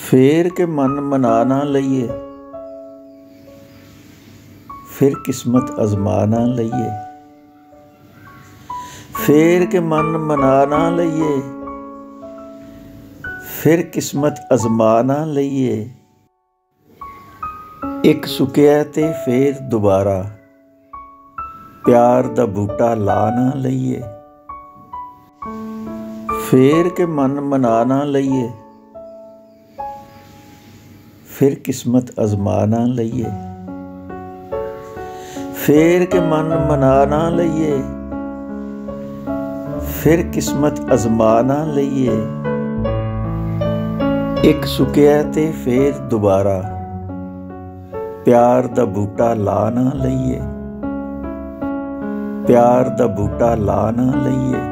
फेर के मन मना ना लईए, फिर किस्मत अजमा ना लईए। फेर के मन मना ना लईए, फिर किस्मत अजमा ना लईए। एक सुकिया ते फेर दुबारा प्यार दा बूटा ला ना लईए। फेर के मन मना ना लईए, फिर किस्मत अजमा ना लईए। फेर के मन मना ना लईए, फिर किस्मत अजमा ना लईए। एक सुकिया ते फेर दुबारा प्यार दा बूटा ला ना लईए। प्यार दा बूटा ला ना लईए।